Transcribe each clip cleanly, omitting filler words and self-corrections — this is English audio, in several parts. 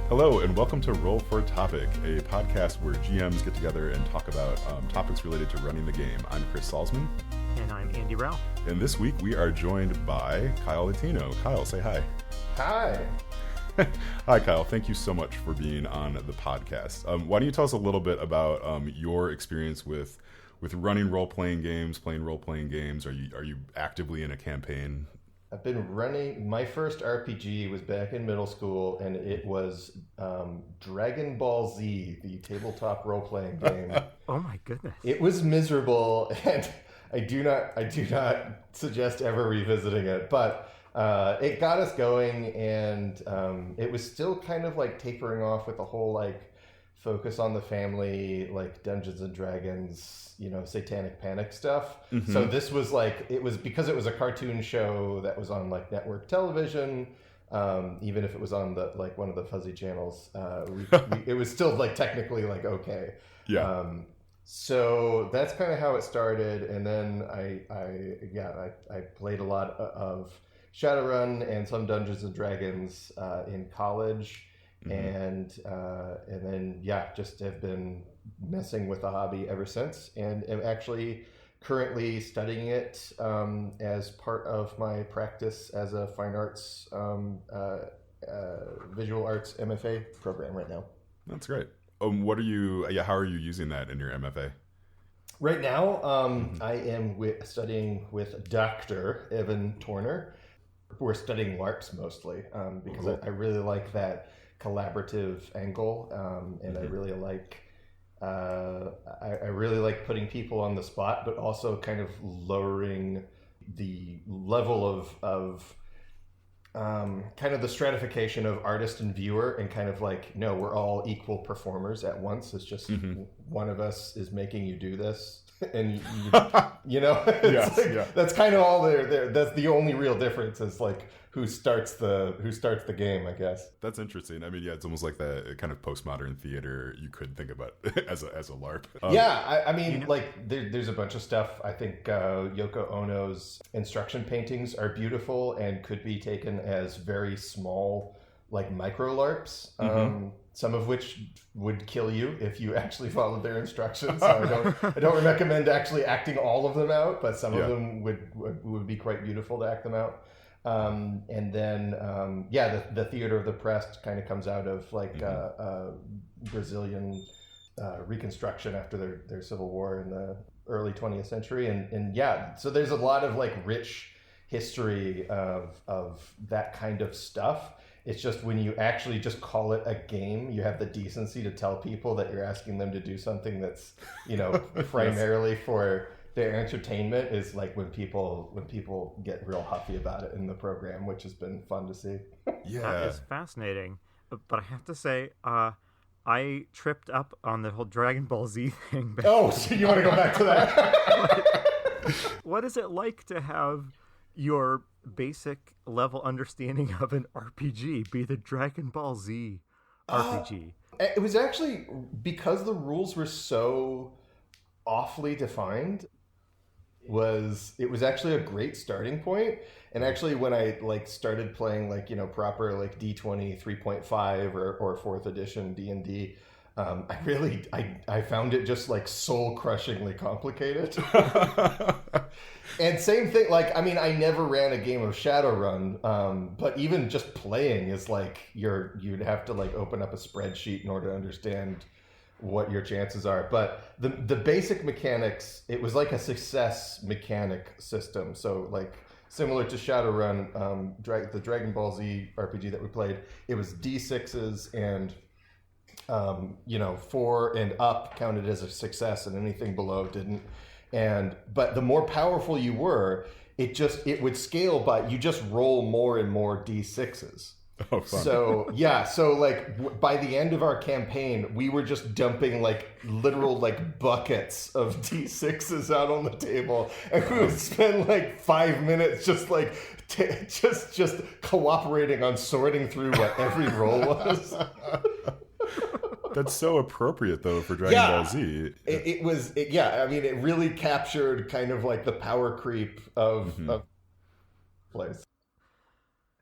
Hello, and welcome to Roll for Topic, a podcast where GMs get together and talk about topics related to running the game. I'm Chris Salzman. And I'm Andy Rao. And this week we are joined by Kyle Latino. Kyle, say hi. Hi. Hi, Kyle. Thank you so much for being on the podcast. Why don't you tell us a little bit about your experience with running role-playing games, playing role-playing games? Are you actively in a campaign? I've been running, my first RPG was back in middle school, and it was Dragon Ball Z, the tabletop role-playing game. Oh my goodness. It was miserable, and I do not suggest ever revisiting it, but it got us going, and it was still kind of like tapering off with the whole like focus on the family, like Dungeons and Dragons, Satanic Panic stuff. Mm-hmm. So this was like, it was because it was a cartoon show that was on like network television, even if it was on the like one of the fuzzy channels, it was still like technically like okay. Yeah. So that's kind of how it started, and then I played a lot of Shadowrun and some Dungeons and Dragons in college. Mm-hmm. And then just have been messing with the hobby ever since, and am actually currently studying it as part of my practice as a fine arts visual arts MFA program right now. That's great. How are you using that in your MFA? Right now, I am studying with Dr. Evan Torner. We're studying LARPs mostly because cool. I really like that collaborative angle, and I really like putting people on the spot, but also kind of lowering the level of kind of the stratification of artist and viewer, and kind of like, no, we're all equal performers at once. It's just one of us is making you do this, and that's kind of all there. That's the only real difference, is like who starts the game, I guess. That's interesting. I mean, it's almost like the kind of postmodern theater you could think about as a LARP. I mean, like there's a bunch of stuff. I think Yoko Ono's instruction paintings are beautiful and could be taken as very small, like micro LARPs. Some of which would kill you if you actually followed their instructions. So I don't recommend actually acting all of them out, but some of them would be quite beautiful to act them out. And then the theater of the press kind of comes out of like Brazilian reconstruction after their civil war in the early 20th century, and so there's a lot of like rich history of that kind of stuff. It's just when you actually just call it a game, you have the decency to tell people that you're asking them to do something that's primarily for their entertainment, is like when people get real huffy about it in the program, which has been fun to see. Yeah, that is fascinating. But I have to say, I tripped up on the whole Dragon Ball Z thing. So you want to go back to that? What is it like to have your basic level understanding of an RPG be the Dragon Ball Z RPG? It was actually because the rules were so awfully defined. It was actually a great starting point. And actually when I like started playing like proper like D20 3.5 or 4th edition D&D, I found it just like soul crushingly complicated. And same thing, like, I mean, I never ran a game of Shadowrun, but even just playing is like you'd have to like open up a spreadsheet in order to understand what your chances are. But the basic mechanics, it was like a success mechanic system. So like similar to Shadowrun, the Dragon Ball Z RPG that we played, it was D6s, and 4 and up counted as a success, and anything below didn't. But the more powerful you were, it would scale, but you just roll more and more D6s. Oh, fun. So like by the end of our campaign, we were just dumping like literal like buckets of D6s out on the table, and we would spend like 5 minutes just like just cooperating on sorting through what every roll was. That's so appropriate though for Dragon Ball Z. I mean, it really captured kind of like the power creep of place.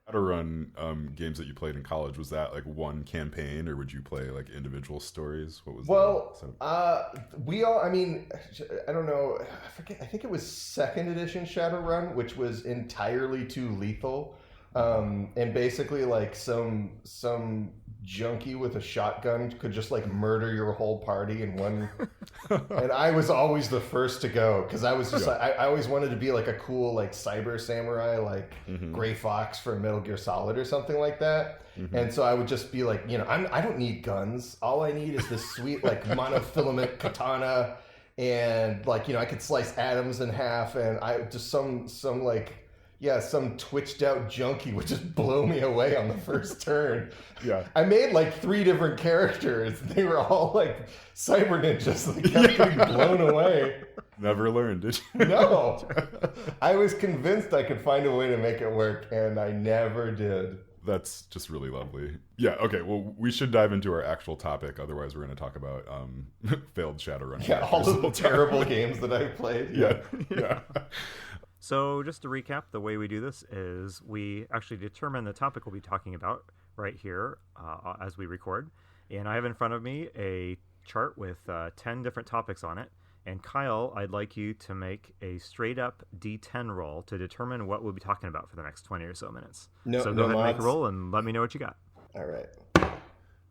Shadowrun games that you played in college, was that like one campaign, or would you play like individual stories? What was we all, I mean, I don't know, I forget, I think it was 2nd edition Shadowrun, which was entirely too lethal. And basically like some junkie with a shotgun could just like murder your whole party in one. And I was always the first to go because I was just I always wanted to be like a cool like cyber samurai, like Gray Fox for Metal Gear Solid or something like that. And so I would just be like, you know, I don't need guns. All I need is this sweet like monofilament katana, and like, you know, I could slice atoms in half, and I just some twitched out junkie would just blow me away on the first turn. Yeah. I made like 3 different characters. They were all like cyber ninjas that kept getting blown away. Never learned, did you? No. I was convinced I could find a way to make it work, and I never did. That's just really lovely. Yeah, okay, well, we should dive into our actual topic. Otherwise, we're going to talk about failed Shadowrun. Yeah, all of the terrible games that I've played. Yeah. So just to recap, the way we do this is we actually determine the topic we'll be talking about right here as we record. And I have in front of me a chart with 10 different topics on it. And Kyle, I'd like you to make a straight up D10 roll to determine what we'll be talking about for the next 20 or so minutes. So go ahead and make a roll and let me know what you got. All right.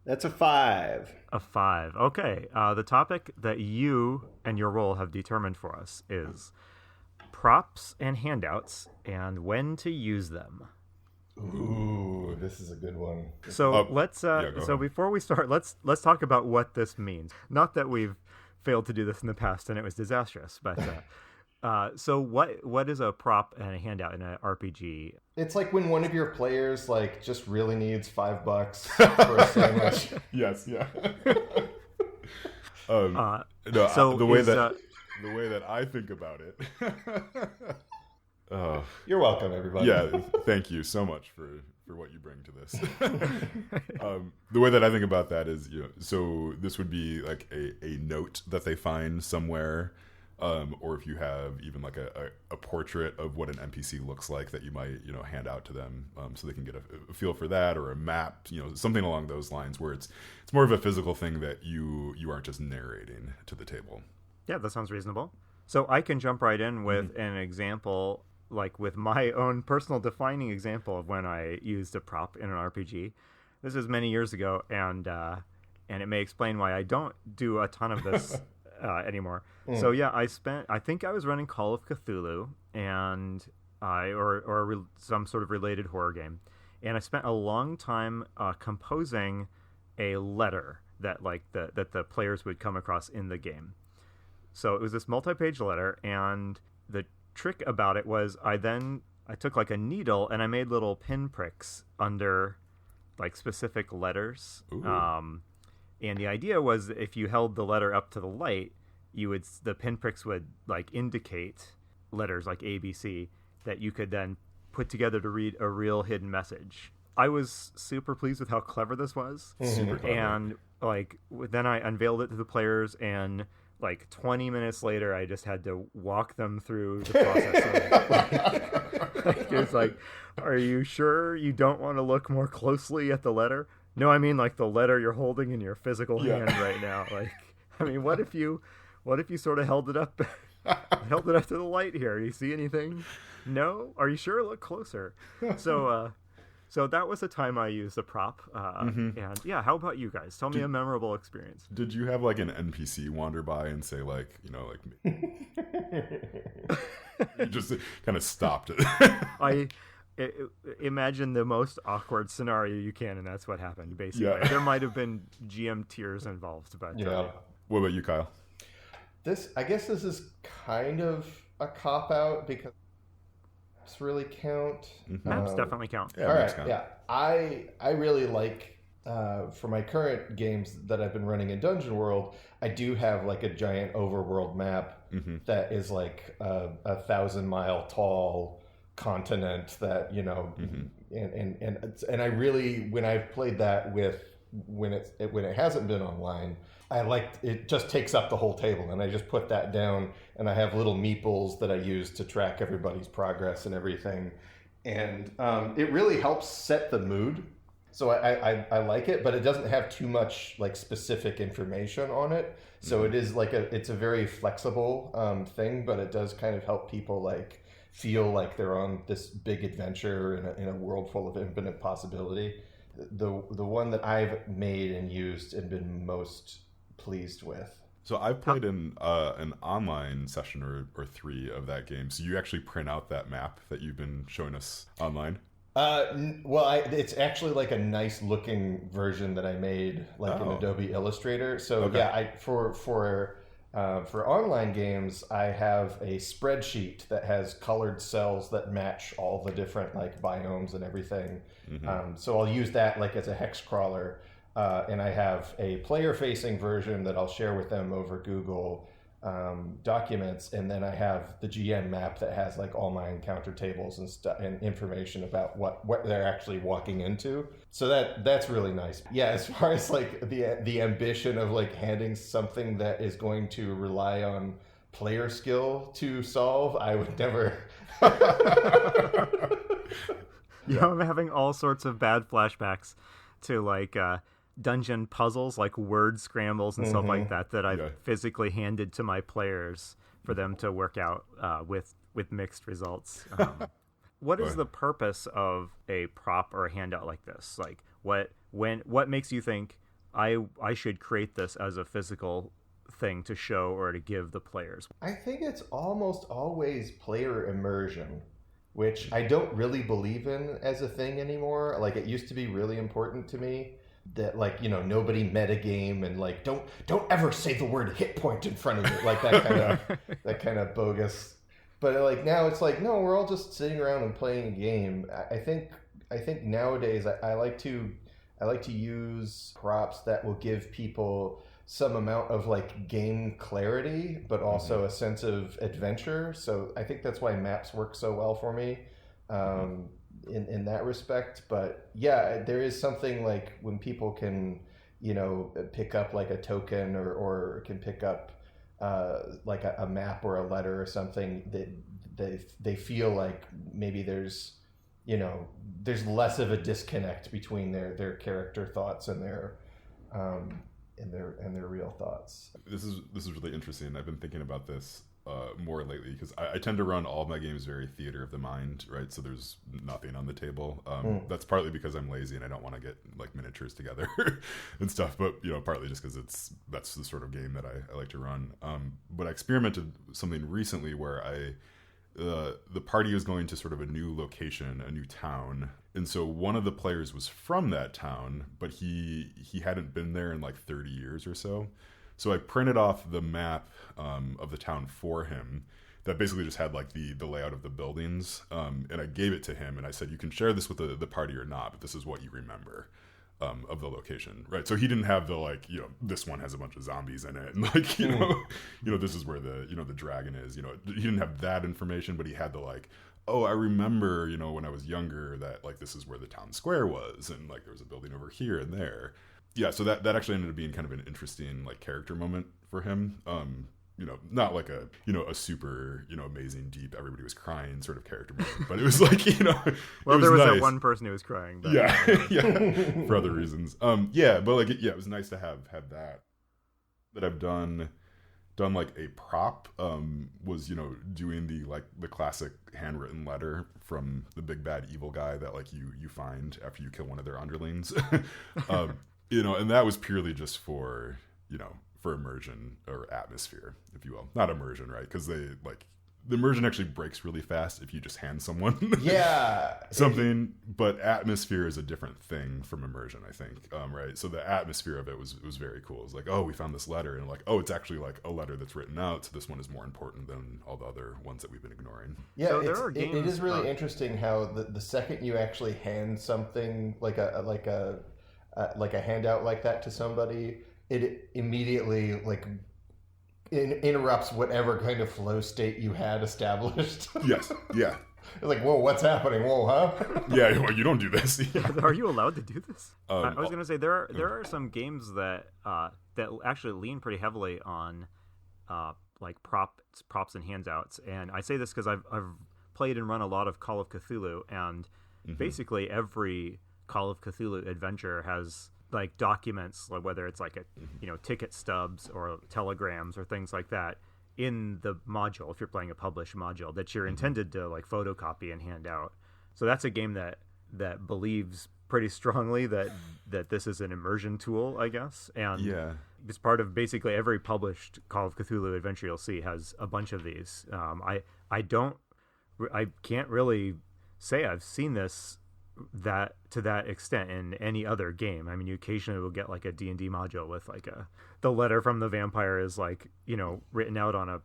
That's a 5. A 5. Okay. The topic that you and your roll have determined for us is props and handouts and when to use them. Ooh, this is a good one. So let's before we start, let's talk about what this means. Not that we've failed to do this in the past and it was disastrous, but so what is a prop and a handout in an RPG? It's like when one of your players like just really needs $5 for a sandwich. Yes, yeah. The way that I think about it. You're welcome, everybody. Yeah, thank you so much for what you bring to this. The way that I think about that is, you know, so this would be like a note that they find somewhere, or if you have even like a portrait of what an NPC looks like that you might, you know, hand out to them, so they can get a feel for that, or a map, you know, something along those lines where it's more of a physical thing that you aren't just narrating to the table. Yeah, that sounds reasonable. So I can jump right in with an example, like with my own personal defining example of when I used a prop in an RPG. This is many years ago, and it may explain why I don't do a ton of this anymore. So yeah, I think I was running Call of Cthulhu and some sort of related horror game, and I spent a long time composing a letter that the players would come across in the game. So it was this multi-page letter, and the trick about it was I took like a needle and I made little pinpricks under like specific letters. And the idea was that if you held the letter up to the light, the pinpricks would like indicate letters like A, B, C that you could then put together to read a real hidden message. I was super pleased with how clever this was. Super clever. And like then I unveiled it to the players, and like 20 minutes later, I just had to walk them through the process. It's like, are you sure you don't want to look more closely at the letter? No, I mean like the letter you're holding in your physical hand right now. Like, I mean, what if you sort of held it up to the light here? Do you see anything? No? Are you sure? Look closer. So that was the time I used a prop. And yeah, how about you guys? Tell me a memorable experience. Did you have like an NPC wander by and say like, you know, like you just kind of stopped it? I imagine the most awkward scenario you can, and that's what happened, basically. Yeah. There might have been GM tears involved, but yeah. What about you, Kyle? I guess this is kind of a cop-out because maps really count. Maps definitely count. Yeah, all right, count. Yeah. I really like, for my current games that I've been running in Dungeon World, I do have like a giant overworld map that is like a 1,000-mile tall continent that, you know, and I really, when I've played that when it hasn't been online, I liked it. Just takes up the whole table, and I just put that down, and I have little meeples that I use to track everybody's progress and everything. and it really helps set the mood. So I like it, but it doesn't have too much like specific information on it. So it is like it's a very flexible thing, but it does kind of help people like feel like they're on this big adventure in a world full of infinite possibility. The one that I've made and used and been most pleased with. So I've played in an online session or 3 of that game. So you actually print out that map that you've been showing us online? It's actually like a nice looking version that I made like in Adobe Illustrator. So for online games, I have a spreadsheet that has colored cells that match all the different like biomes and everything. So I'll use that like as a hex crawler. And I have a player-facing version that I'll share with them over Google Documents, and then I have the GM map that has like all my encounter tables and stuff and information about what they're actually walking into. So that's really nice. Yeah, as far as like the ambition of like handing something that is going to rely on player skill to solve, I would never. I'm having all sorts of bad flashbacks to like dungeon puzzles, like word scrambles and stuff like that I've physically handed to my players for them to work out with mixed results. What is the purpose of a prop or a handout like this? Like what makes you think I should create this as a physical thing to show or to give the players? I think it's almost always player immersion, which I don't really believe in as a thing anymore. Like it used to be really important to me that like, you know, nobody metagame and like don't ever say the word hit point in front of it, like that kind of bogus. But like now it's like, no, we're all just sitting around and playing a game. I think nowadays I like to use props that will give people some amount of like game clarity, but also a sense of adventure. So I think that's why maps work so well for me. In that respect. But yeah, there is something like when people can, you know, pick up like a token or can pick up like a map or a letter or something, that they feel like maybe there's less of a disconnect between their character thoughts and their real thoughts. This is really interesting. I've been thinking about this more lately because I tend to run all my games very theater of the mind, right? So there's nothing on the table. That's partly because I'm lazy and I don't want to get like miniatures together and stuff, but you know, partly just because that's the sort of game that I like to run. But I experimented with something recently where the party was going to sort of a new location, a new town, and so one of the players was from that town, but he hadn't been there in like 30 years or so. So I printed off the map of the town for him that basically just had like the layout of the buildings, and I gave it to him and I said, you can share this with the party or not, but this is what you remember of the location, right? So he didn't have the like, you know, this one has a bunch of zombies in it and like, you know, this is where the dragon is, you know, he didn't have that information, but he had the like, oh, I remember, you know, when I was younger that like this is where the town square was and like there was a building over here and there. Yeah, so that actually ended up being kind of an interesting like character moment for him. You know, not like a super, you know, amazing, deep, everybody was crying sort of character moment, but it was like, you know, well, there was nice. That one person who was crying. But... Yeah, for other reasons. Yeah, but like, it was nice to have that I've done like a prop. Was, you know, doing the classic handwritten letter from the big bad evil guy that like you find after you kill one of their underlings. You know, and that was purely just for, you know, for immersion or atmosphere, if you will. Not immersion, right? Because the immersion actually breaks really fast if you just hand someone something. But atmosphere is a different thing from immersion, I think. Right? So the atmosphere of it was very cool. It was like, oh, we found this letter, and like, oh, it's actually like a letter that's written out. So this one is more important than all the other ones that we've been ignoring. Yeah, so it is really interesting how the second you actually hand something like a handout like that to somebody, it immediately like interrupts whatever kind of flow state you had established. Yes, yeah. It's like, whoa, what's happening? Whoa, huh? Yeah, well, you don't do this. Yeah. Are you allowed to do this? I was going to say there are some games that actually lean pretty heavily on like props and handouts, and I say this because I've played and run a lot of Call of Cthulhu, and basically every Call of Cthulhu adventure has like documents, like whether it's like a ticket stubs or telegrams or things like that in the module, if you're playing a published module, that you're intended to like photocopy and hand out. So that's a game that believes pretty strongly that this is an immersion tool, I guess. And it's part of basically every published Call of Cthulhu adventure you'll see has a bunch of these. I can't really say I've seen this to that extent in any other game. I mean, you occasionally will get like a D&D module with like the letter from the vampire is like, written out on a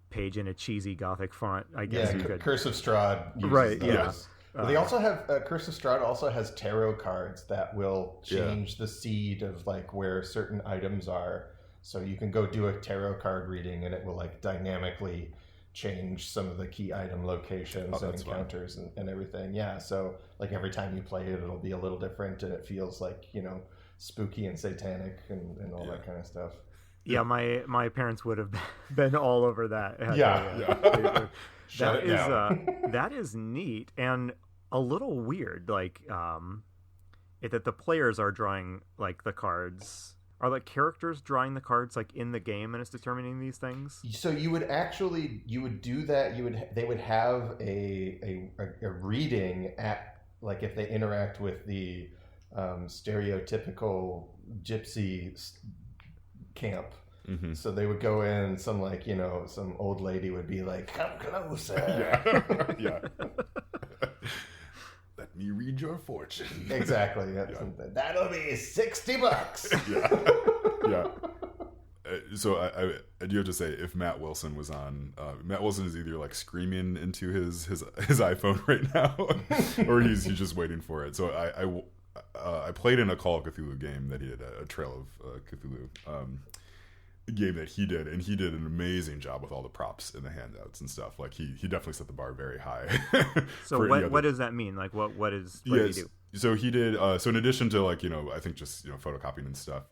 page in a cheesy Gothic font. I guess you could. Curse of Strahd uses right, those. yeah. But they also have Curse of Strahd also has tarot cards that will change the seed of like where certain items are. So you can go do a tarot card reading and it will like dynamically change some of the key item locations and encounters and everything. Yeah, so like every time you play it, it'll be a little different and it feels like, spooky and satanic and all that kind of stuff. Yeah, my parents would have been all over that. That is neat and a little weird. Like, that the players are drawing like the cards. Are like characters drawing the cards like in the game and it's determining these things? So you would do that. They would have a reading at like if they interact with the stereotypical gypsy camp. Mm-hmm. So they would go in, some old lady would be like, "Come closer." Yeah. Let me read your fortune. Exactly. That'll be $60. Yeah. So I do have to say, if Matt Wilson was on, Matt Wilson is either like screaming into his iPhone right now, or he's just waiting for it. So I played in a Call of Cthulhu game that he did, a Trail of Cthulhu game that he did, and he did an amazing job with all the props and the handouts and stuff. Like he definitely set the bar very high. So what does that mean? Like what did he do? So he did so in addition to like I think just photocopying and stuff,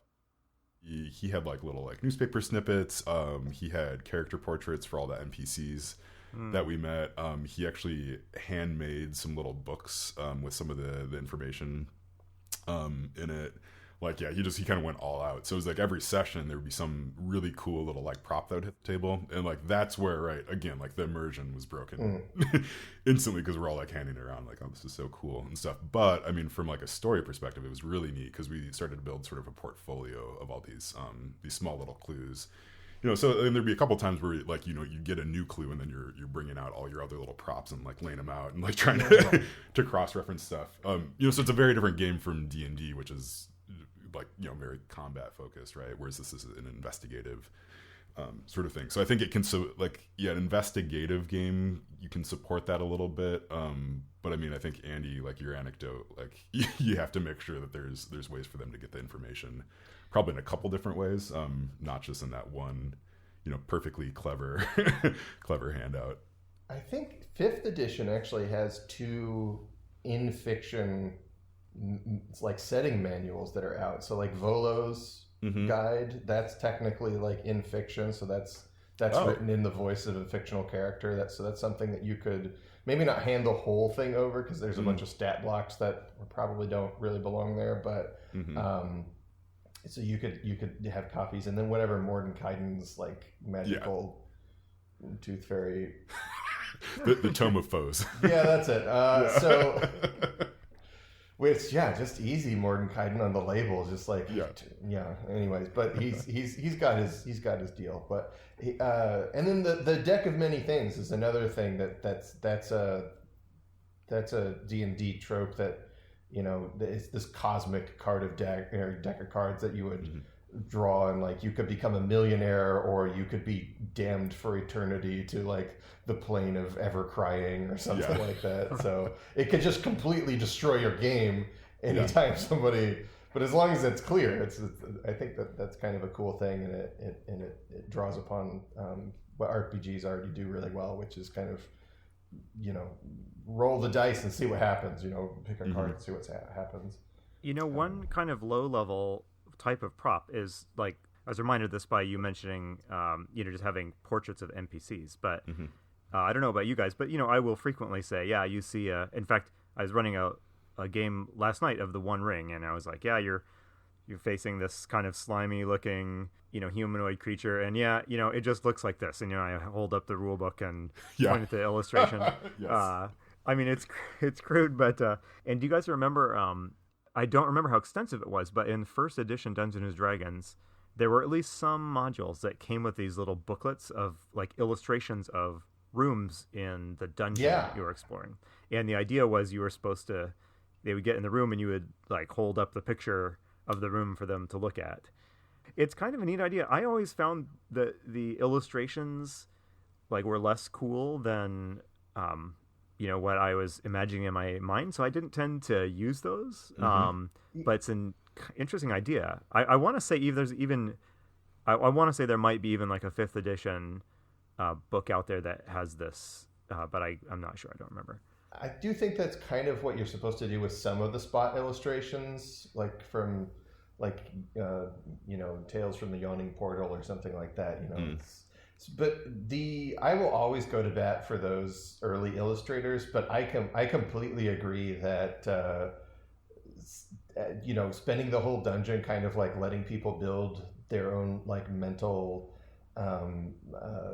he had like little like newspaper snippets. He had character portraits for all the NPCs that we met. He actually handmade some little books with some of the information in it. Like, yeah, he kind of went all out. So it was like every session there would be some really cool little like prop that would hit the table. And like that's where, right, again, like the immersion was broken instantly because we're all like handing it around like, oh, this is so cool and stuff. But I mean, from like a story perspective, it was really neat because we started to build sort of a portfolio of all these small little clues. So and there'd be a couple times where like, you get a new clue and then you're bringing out all your other little props and like laying them out and like trying to cross-reference stuff. So it's a very different game from D&D, which is like very combat focused, right? Whereas this is an investigative sort of thing. So I think it can an investigative game, you can support that a little bit. But I mean, I think Andy, like your anecdote, like you have to make sure that there's ways for them to get the information, probably in a couple different ways, not just in that one, perfectly clever handout. I think 5th edition actually has 2 in fiction. It's like setting manuals that are out. So like Volo's guide, that's technically like in fiction. So that's written in the voice of a fictional character. That's something that you could maybe not hand the whole thing over because there's a bunch of stat blocks that probably don't really belong there. But so you could have copies, and then whatever Mordenkainen's like magical tooth fairy, the Tome of Foes. Yeah, that's it. So. Which just easy Mordenkainen on the label, just like Anyways, but he's got his deal. But and then the deck of many things is another thing that's a D&D trope that it's this cosmic card of deck of cards that you would draw, and like you could become a millionaire or you could be damned for eternity to like the plane of ever crying or something like that. So it could just completely destroy your game anytime somebody. But as long as it's clear, I think that's kind of a cool thing, and it draws upon what RPGs already do really well, which is kind of roll the dice and see what happens. Pick a card and see what happens. One kind of low level type of prop is like, I was reminded of this by you mentioning just having portraits of NPCs, but I don't know about you guys, but I will frequently say, yeah, you see. In fact, I was running a game last night of the One Ring, and I was like, yeah, you're facing this kind of slimy looking, humanoid creature, and yeah, it just looks like this, and I hold up the rule book and point at the illustration. Yes. I mean, it's crude, but and do you guys remember? I don't remember how extensive it was, but in first edition Dungeons and Dragons, there were at least some modules that came with these little booklets of like illustrations of rooms in the dungeon you were exploring, and the idea was you were supposed to. They would get in the room and you would like hold up the picture of the room for them to look at. It's kind of a neat idea. I always found that the illustrations like were less cool than what I was imagining in my mind, so I didn't tend to use those. But it's an interesting idea. I want to say I want to say there might be even like a 5th edition book out there that has this, but I'm not sure. I don't remember. I do think that's kind of what you're supposed to do with some of the spot illustrations, like from Tales from the Yawning Portal or something like that. But I will always go to bat for those early illustrators. But I completely agree that spending the whole dungeon kind of like letting people build their own like mental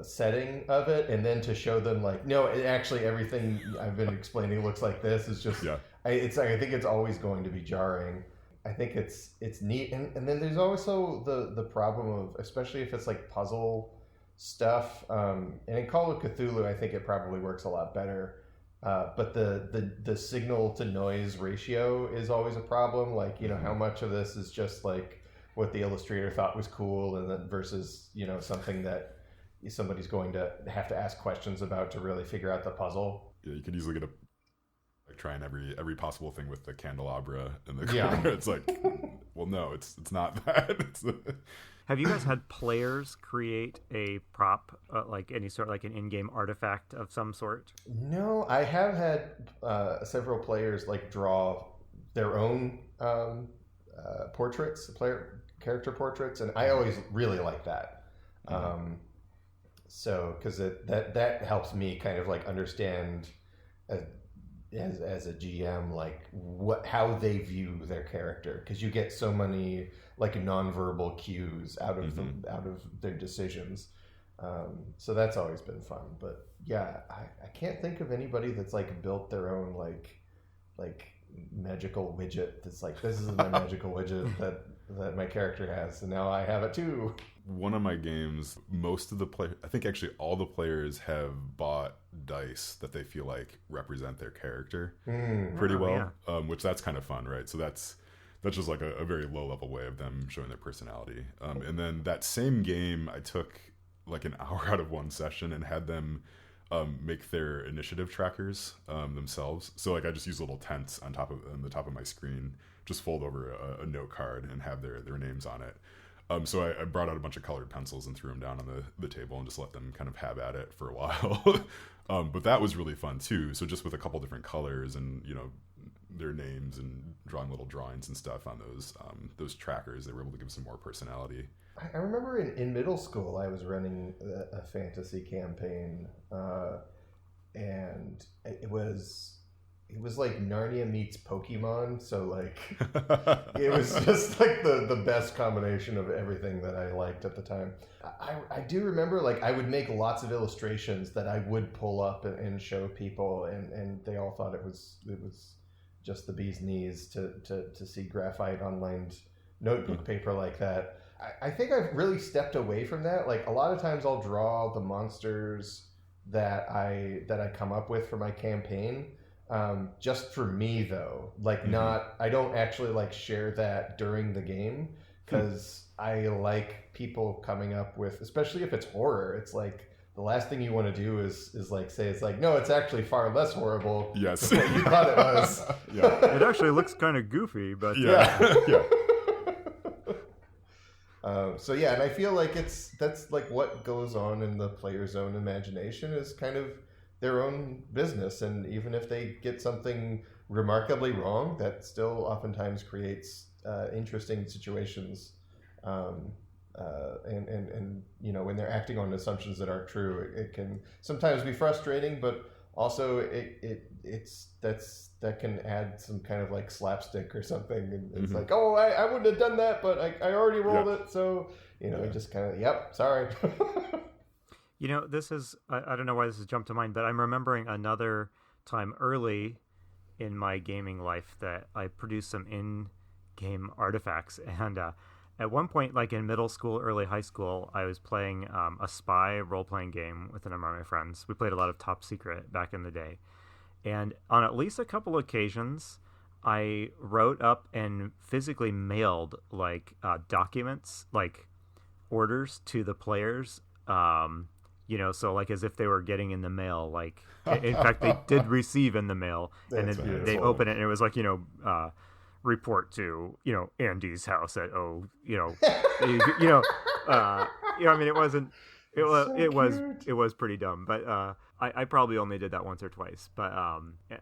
setting of it, and then to show them like, no, actually everything I've been explaining looks like this is just I think it's always going to be jarring. I think it's neat, and then there's also the problem of, especially if it's like puzzle stuff, and in Call of Cthulhu I think it probably works a lot better, but the signal to noise ratio is always a problem, like how much of this is just like what the illustrator thought was cool, and then versus something that somebody's going to have to ask questions about to really figure out the puzzle. Yeah, you could easily get trying every possible thing with the candelabra in the corner. It's like, well, no, it's not that. Have you guys had players create a prop, like any sort, like an in-game artifact of some sort? No, I have had several players like draw their own character portraits, and I always really like that. So because that helps me kind of like understand as a GM like how they view their character, because you get so many like nonverbal cues out of their decisions. So that's always been fun. But yeah, I can't think of anybody that's like built their own like magical widget that's like, this is my magical widget that my character has, and now I have it too. One of my games, most of the I think actually all the players have bought dice that they feel like represent their character pretty well, which that's kind of fun, right? So that's just like a very low level way of them showing their personality. And then that same game, I took like an hour out of one session and had them make their initiative trackers themselves. So like I just use little tents on the top of my screen, just fold over a note card and have their names on it. So I brought out a bunch of colored pencils and threw them down on the table and just let them kind of have at it for a while. But that was really fun too. So just with a couple different colors and their names and drawing little drawings and stuff on those trackers, they were able to give some more personality. I remember in middle school I was running a fantasy campaign, and it was like Narnia meets Pokemon. So like it was just like the best combination of everything that I liked at the time. I do remember like I would make lots of illustrations that I would pull up and show people, and they all thought it was just the bee's knees to see graphite on lined notebook paper like that. I think I've really stepped away from that. Like a lot of times I'll draw the monsters that I come up with for my campaign, just for me though. Like I don't actually like share that during the game, because I like people coming up with, especially if it's horror, it's like the last thing you want to do is like say it's like, no, it's actually far less horrible than what you thought it was. It actually looks kind of goofy, but yeah. So yeah, and I feel like that's like what goes on in the player's own imagination is kind of their own business, and even if they get something remarkably wrong, that still oftentimes creates interesting situations. and when they're acting on assumptions that aren't true, it can sometimes be frustrating, but also that can add some kind of like slapstick or something, and it's like, oh, I wouldn't have done that, but I already rolled it, so you just kind of, yep, sorry. This is, I don't know why this has jumped to mind, but I'm remembering another time early in my gaming life that I produced some in-game artifacts, and at one point, like in middle school, early high school, I was playing a spy role-playing game with a number of my friends. We played a lot of Top Secret back in the day. And on at least a couple occasions, I wrote up and physically mailed like documents, like orders to the players, so like as if they were getting in the mail. Like, in fact, they did receive in the mail, and then they opened it, and it was like, report to Andy's house at it was pretty dumb, but I probably only did that once or twice, but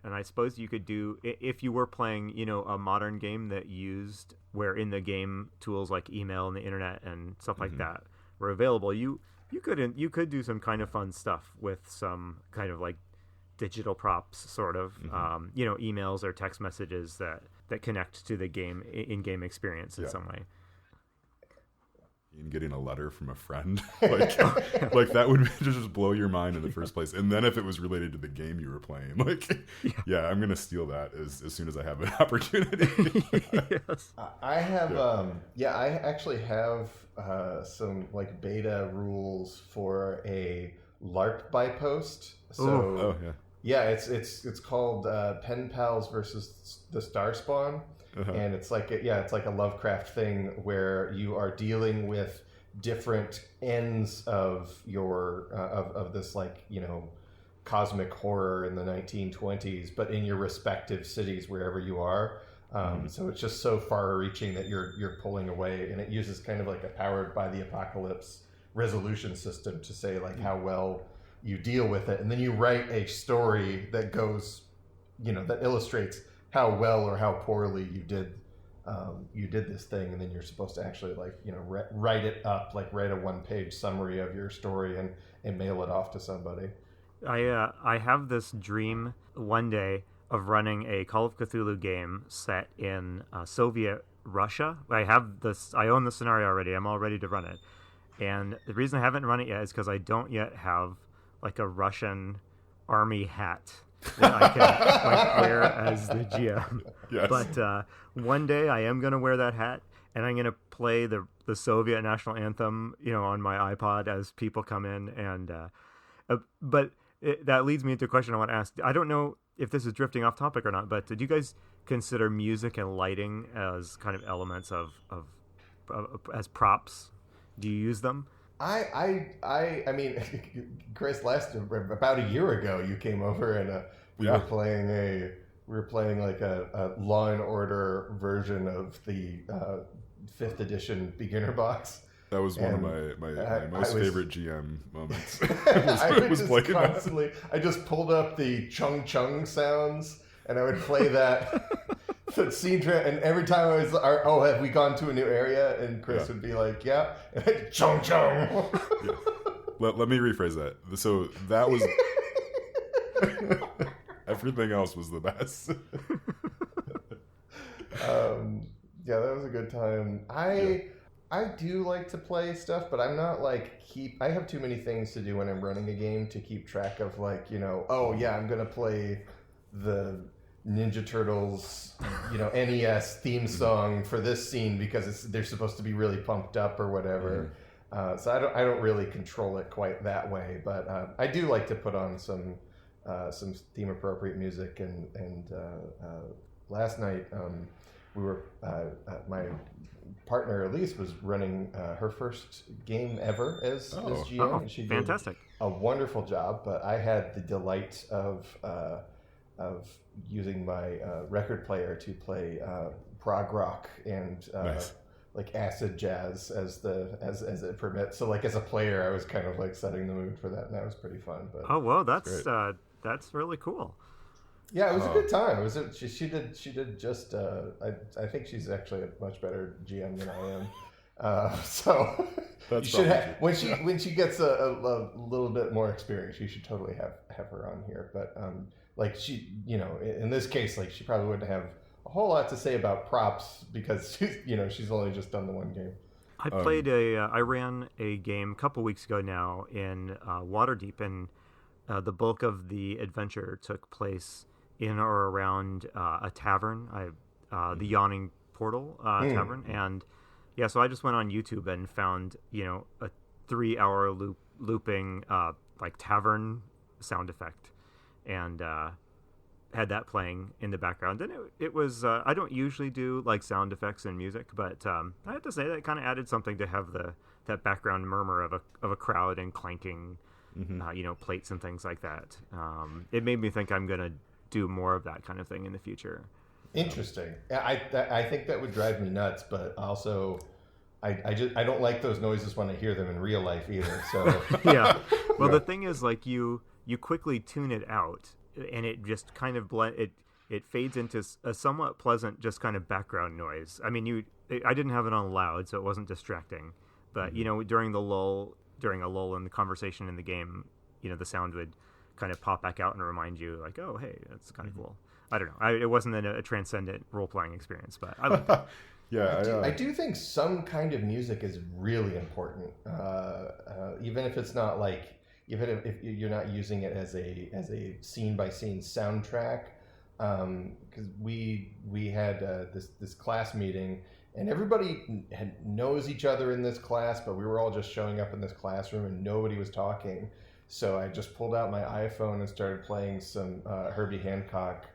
and I suppose you could do, if you were playing a modern game that used, where in the game tools like email and the internet and stuff like that were available, you could do some kind of fun stuff with some kind of like digital props, sort of emails or text messages that connect to the game in-game experience in some way. And getting a letter from a friend, like that would just blow your mind in the first place. And then if it was related to the game you were playing, I'm gonna steal that as soon as I have an opportunity. Yes. I have I actually have some like beta rules for a LARP by post. So it's called Pen Pals versus the Star Spawn. And it's like a Lovecraft thing where you are dealing with different ends of your of this cosmic horror in the 1920s, but in your respective cities wherever you are. So it's just so far-reaching that you're pulling away, and it uses kind of like a powered by the apocalypse resolution system to say like how well you deal with it, and then you write a story that goes, that illustrates how well or how poorly you did this thing, and then you're supposed to actually write it up, like write a one-page summary of your story and mail it off to somebody. I have this dream one day of running a Call of Cthulhu game set in Soviet Russia. I own the scenario already. I'm all ready to run it, and the reason I haven't run it yet is because I don't yet have like a Russian army hat that I can wear as the GM. Yes. But one day I am going to wear that hat, and I'm going to play the Soviet national anthem, on my iPod as people come in. And that leads me into a question I want to ask. I don't know if this is drifting off topic or not, but do you guys consider music and lighting as kind of elements of as props? Do you use them? I mean, Chris, about a year ago, you came over and we were playing like a Law and Order version of the 5th edition beginner box. That was one of my most favorite GM moments. I just pulled up the chung chung sounds, and I would play that. The scene and every time I was, have we gone to a new area? And Chris would be like, yeah, and chung chung. Yeah. Let me rephrase that. So that was everything else was the best. That was a good time. I do like to play stuff, but I'm not I have too many things to do when I'm running a game to keep track of I'm gonna play the Ninja Turtles, NES theme song for this scene because they're supposed to be really pumped up or whatever. So I don't really control it quite that way, but I do like to put on some theme appropriate music. And last night we were my partner Elise was running her first game ever as GM. And she did fantastic, a wonderful job. But I had the delight of using my record player to play prog rock and nice. Like acid jazz as it permits. So as a player, I was kind of setting the mood for that, and that was pretty fun. But that's really cool. Yeah, it was a good time. She did just. I think she's actually a much better GM than I am. So That's you should probably have, when she gets a little bit more experience, you should totally have her on here. But like she, in this case, like she probably wouldn't have a whole lot to say about props because she's only just done the one game. I ran a game a couple weeks ago now in Waterdeep, and the bulk of the adventure took place in or around a tavern, the Yawning Portal tavern, and so I just went on YouTube and found a 3-hour looping like tavern sound effect, and had that playing in the background. And it was I don't usually do like sound effects and music, but I have to say that kind of added something to have that background murmur of a crowd and clanking plates and things like that. It made me think I'm gonna do more of that kind of thing in the future. Interesting. I think that would drive me nuts, but also I don't like those noises when I hear them in real life either. So yeah. Well, the thing is, like you quickly tune it out, and it just kind of it fades into a somewhat pleasant, just kind of background noise. I mean, I didn't have it on loud, so it wasn't distracting. But during a lull in the conversation in the game, the sound would kind of pop back out and remind you, like, oh, hey, that's kind of cool. I don't know. It wasn't a transcendent role-playing experience, but I liked it. Yeah, I do think some kind of music is really important, even if it's not like, even if you're not using it as a scene-by-scene soundtrack. Because we had this class meeting, and everybody knows each other in this class, but we were all just showing up in this classroom, and nobody was talking. So I just pulled out my iPhone and started playing some Herbie Hancock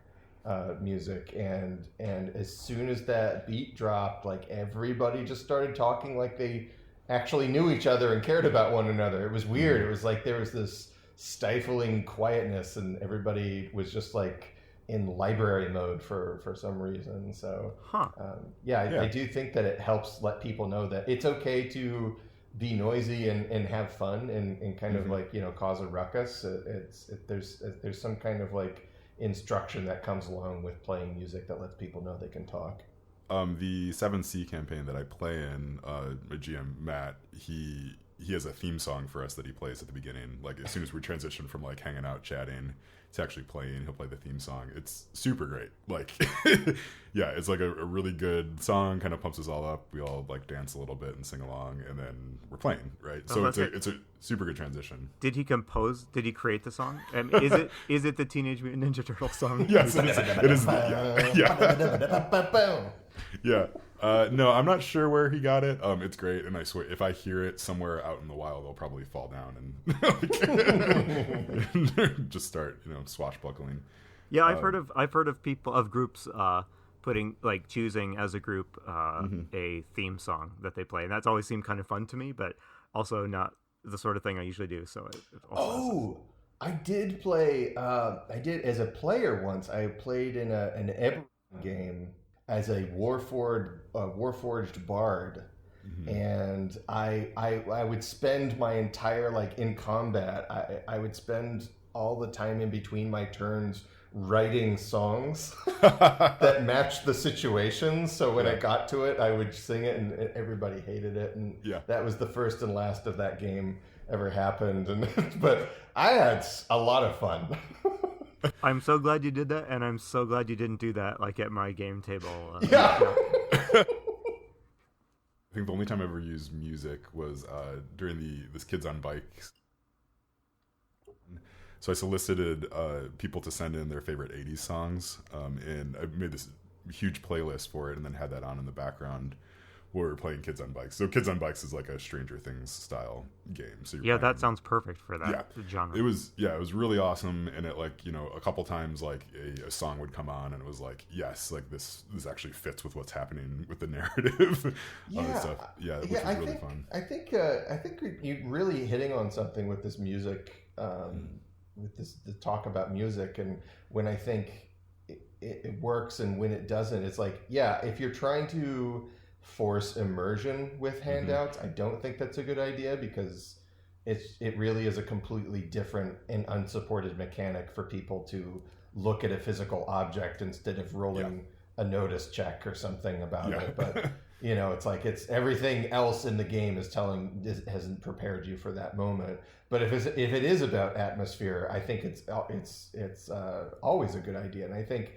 music, and as soon as that beat dropped, like everybody just started talking like they actually knew each other and cared about one another. It was weird. It was like there was this stifling quietness, and everybody was just like in library mode for some reason. So I do think that it helps let people know that it's okay to be noisy and have fun and kind of like cause a ruckus. There's some kind of like instruction that comes along with playing music that lets people know they can talk. The 7C campaign that I play in, my GM Matt, he has a theme song for us that he plays at the beginning. Like as soon as we transition from like hanging out chatting to actually playing, he'll play the theme song. It's super great. Like yeah, it's like a really good song, kind of pumps us all up. We all like dance a little bit and sing along, and then we're playing, right? So it's a super good transition. Did he create the song? Is it the Teenage Mutant Ninja Turtle song? Yes, it is. Yeah. No, I'm not sure where he got it. It's great, and I swear, if I hear it somewhere out in the wild, I'll probably fall down and just start, swashbuckling. Yeah, I've heard of groups choosing as a group a theme song that they play, and that's always seemed kind of fun to me, but also not the sort of thing I usually do. So I did play. I did as a player once. I played in an Eberron game as a Warforged bard, and I would spend my entire in combat. I would spend all the time in between my turns writing songs that matched the situations. So when I got to it, I would sing it, and everybody hated it. And that was the first and last of that game ever happened. And but I had a lot of fun. I'm so glad you did that, and I'm so glad you didn't do that at my game table. I think the only time I ever used music was during this Kids on Bikes. So I solicited people to send in their favorite 80s songs, and I made this huge playlist for it, and then had that on in the background while we were playing Kids on Bikes. So Kids on Bikes is like a Stranger Things style game. So that sounds perfect for that genre. It was really awesome, and it a couple times a song would come on, and it was like, yes, like this actually fits with what's happening with the narrative. Stuff. Yeah, which was really fun. I think you're really hitting on something with this music. With the talk about music, and when I think it works and when it doesn't, it's like, if you're trying to force immersion with handouts, I don't think that's a good idea, because it really is a completely different and unsupported mechanic for people to look at a physical object instead of rolling a notice check or something about Yeah. it, but it's like it's everything else in the game hasn't prepared you for that moment. But if it is about atmosphere, I think it's always a good idea. And I think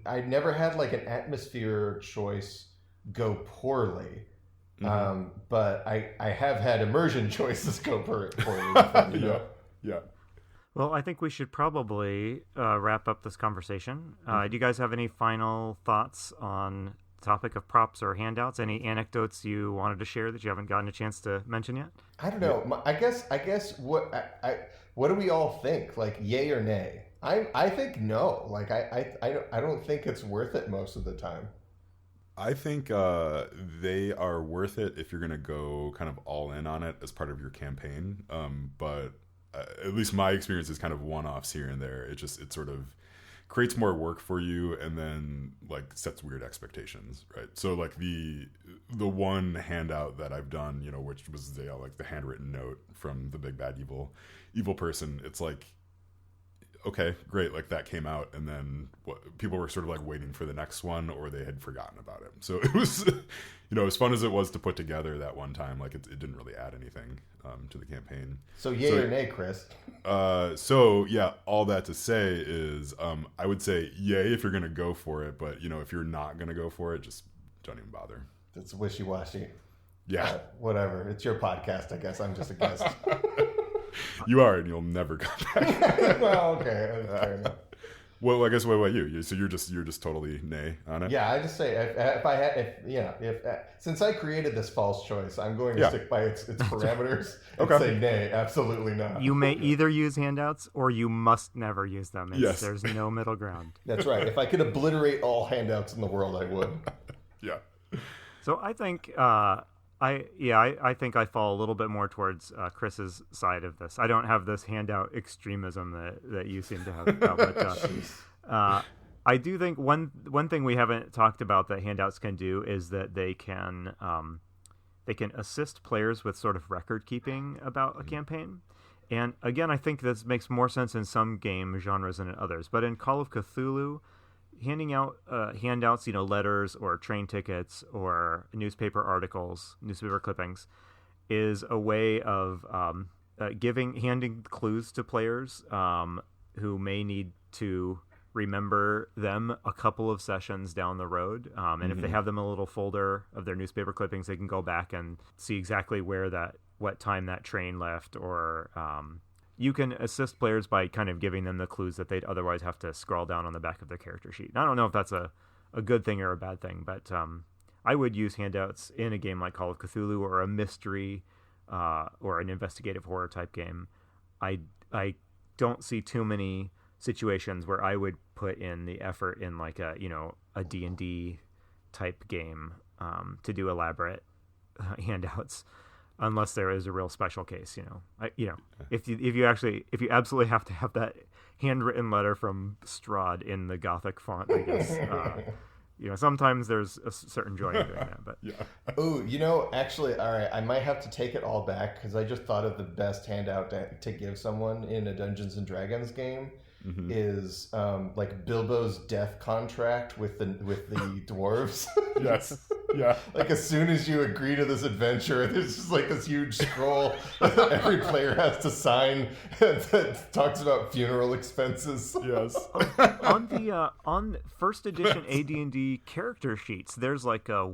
I never had like an atmosphere choice go poorly. But I have had immersion choices go poorly. Yeah. Well, I think we should probably wrap up this conversation. Do you guys have any final thoughts on the topic of props or handouts? Any anecdotes you wanted to share that you haven't gotten a chance to mention yet? I don't know. I guess what do we all think? Like, yay or nay? I think no. Like, I don't think it's worth it most of the time. I think they are worth it if you're going to go kind of all in on it as part of your campaign. But at least my experience is kind of one-offs here and there. It sort of creates more work for you and then like sets weird expectations, right? So like the one handout that I've done, which was like the handwritten note from the big bad evil person. It's like, okay, great, like that came out, and then people were sort of like waiting for the next one, or they had forgotten about it. So it was, as fun as it was to put together that one time, like it didn't really add anything to the campaign. So yay or nay, Chris? So yeah, all that to say is, I would say yay if you're gonna go for it, but if you're not gonna go for it, just don't even bother. It's wishy-washy. Yeah, whatever. It's your podcast, I guess. I'm just a guest. You are, and you'll never come back. Well, okay, fair enough. Well, I guess what about you? So you're just totally nay on it. Yeah, I just say if since I created this false choice, I'm going to stick by its parameters and say nay, absolutely not. You may either use handouts or you must never use them. Yes. There's no middle ground. That's right. If I could obliterate all handouts in the world, I would. Yeah. So I think I think I fall a little bit more towards Chris's side of this. I don't have this handout extremism that you seem to have. But I do think one thing we haven't talked about that handouts can do is that they can assist players with sort of record keeping about a campaign. And again, I think this makes more sense in some game genres than in others. But in Call of Cthulhu, handing out handouts, letters or train tickets or newspaper articles, newspaper clippings, is a way of handing clues to players who may need to remember them a couple of sessions down the road. And if they have them in a little folder of their newspaper clippings, they can go back and see exactly what time that train left, or you can assist players by kind of giving them the clues that they'd otherwise have to scroll down on the back of their character sheet. And I don't know if that's a good thing or a bad thing, but I would use handouts in a game like Call of Cthulhu or a mystery or an investigative horror type game. I don't see too many situations where I would put in the effort in like a D&D type game to do elaborate handouts. Unless there is a real special case, if you absolutely have to have that handwritten letter from Strahd in the Gothic font, I guess, sometimes there's a certain joy in doing that. But oh, actually, all right, I might have to take it all back because I just thought of the best handout to give someone in a Dungeons and Dragons game is like Bilbo's death contract with the dwarves. Yes. Yeah. Like as soon as you agree to this adventure, there's just like this huge scroll that every player has to sign that talks about funeral expenses. Yes. On first edition AD&D character sheets, there's like a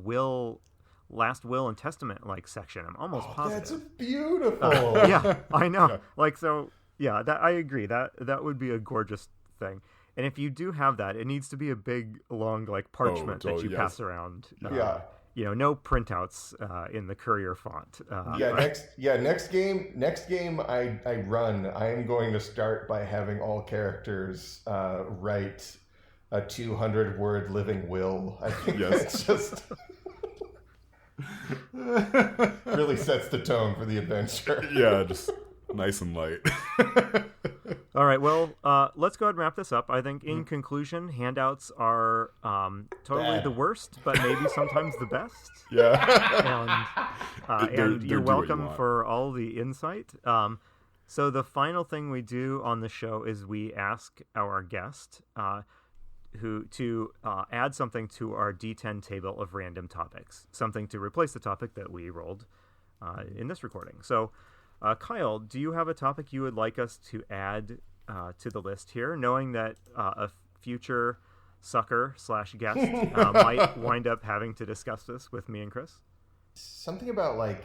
last will and testament like section. I'm almost positive. That's beautiful. Yeah, I know. Yeah. Like so. Yeah, I agree. That would be a gorgeous thing. And if you do have that, it needs to be a big, long, like parchment that you pass around. No printouts in the courier font. Next game I run, I am going to start by having all characters write a 200-word living will. I think it's just really sets the tone for the adventure. Yeah, just nice and light. All right, well, let's go ahead and wrap this up. I think in conclusion, handouts are totally the worst, but maybe sometimes the best. Yeah. And you're welcome for all the insight. So the final thing we do on the show is we ask our guest to add something to our D10 table of random topics, something to replace the topic that we rolled in this recording. So, Kyle, do you have a topic you would like us to add to the list here, knowing that a future sucker/guest might wind up having to discuss this with me and Chris? Something about like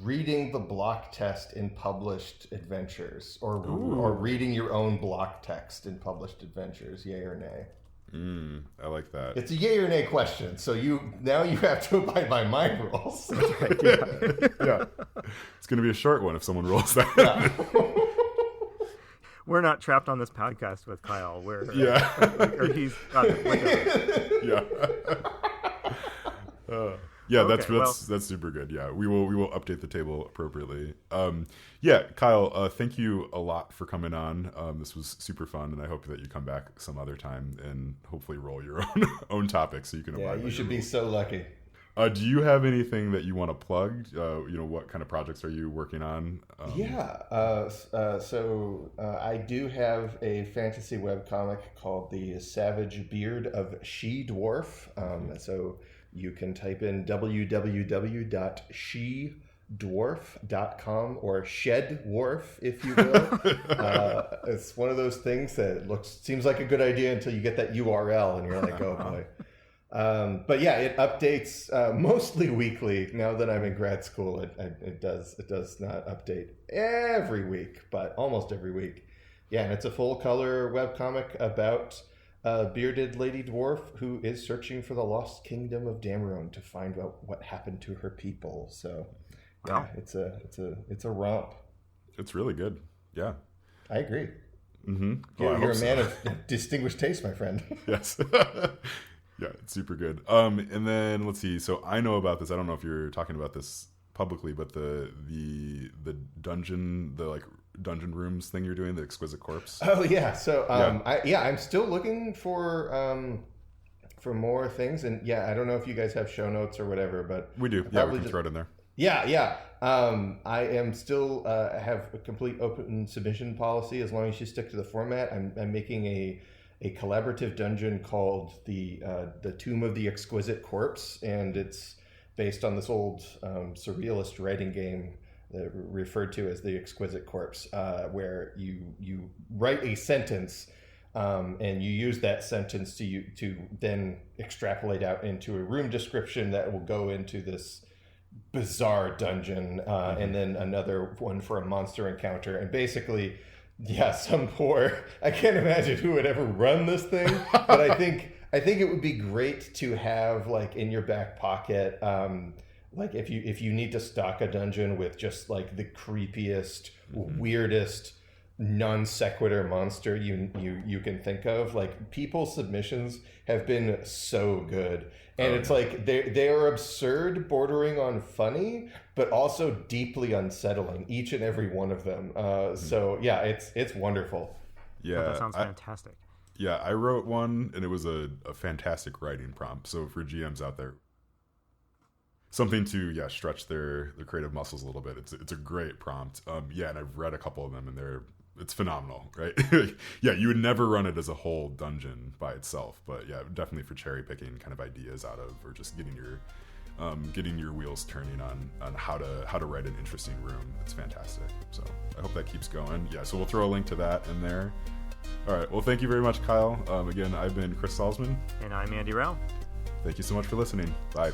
reading the block test in published adventures, or reading your own block text in published adventures, yay or nay? I like that. It's a yay or nay question, so you have to abide by my rules. Yeah. It's going to be a short one if someone rolls that. Yeah. We're not trapped on this podcast with Kyle. We're or he's yeah. Yeah, Okay, that's super good. Yeah, we will update the table appropriately. Yeah, Kyle, thank you a lot for coming on. This was super fun, and I hope that you come back some other time and hopefully roll your own topic so you can. Yeah, you should be so lucky. Do you have anything that you want to plug? What kind of projects are you working on? So I do have a fantasy webcomic called The Savage Beard of She-Dwarf. So you can type in www.shedwarf.com or Shedwarf, if you will. It's one of those things that seems like a good idea until you get that URL and you're like, oh boy. But yeah, it updates mostly weekly. Now that I'm in grad school, it does not update every week, but almost every week. Yeah, and it's a full color webcomic about a bearded lady dwarf who is searching for the lost kingdom of Dameron to find out what happened to her people. So yeah, it's a romp. It's really good. Yeah, I agree. Mm-hmm. You're a man of distinguished taste, my friend. Yes. Yeah, it's super good. And then let's see. So I know about this. I don't know if you're talking about this publicly, but the dungeon, dungeon rooms thing you're doing, the Exquisite Corpse. Oh yeah. So I'm still looking for more things, and yeah, I don't know if you guys have show notes or whatever, but we do. Yeah, we can throw it in there. Yeah. I am still have a complete open submission policy as long as you stick to the format. I'm making a collaborative dungeon called the Tomb of the Exquisite Corpse, and it's based on this old surrealist writing game referred to as the Exquisite Corpse, where you write a sentence and you use that sentence to then extrapolate out into a room description that will go into this bizarre dungeon, and then another one for a monster encounter, and basically. Yeah, I can't imagine who would ever run this thing, but I think it would be great to have like in your back pocket, like if you need to stock a dungeon with just like the creepiest, weirdest, non sequitur monster you can think of. Like people's submissions have been so good, and it's like they are absurd, bordering on funny, but also deeply unsettling, each and every one of them. So yeah, it's wonderful. Yeah, that sounds fantastic. Yeah, I wrote one, and it was a fantastic writing prompt. So for GMs out there, something to stretch their creative muscles a little bit. It's a great prompt. And I've read a couple of them, and it's phenomenal, right? Yeah, you would never run it as a whole dungeon by itself, but yeah, definitely for cherry picking kind of ideas out of, or just getting your wheels turning on how to write an interesting room. It's fantastic. So I hope that keeps going. Yeah, so we'll throw a link to that in there. All right. Well, thank you very much, Kyle. Again, I've been Chris Salzman. And I'm Andy Rao. Thank you so much for listening. Bye.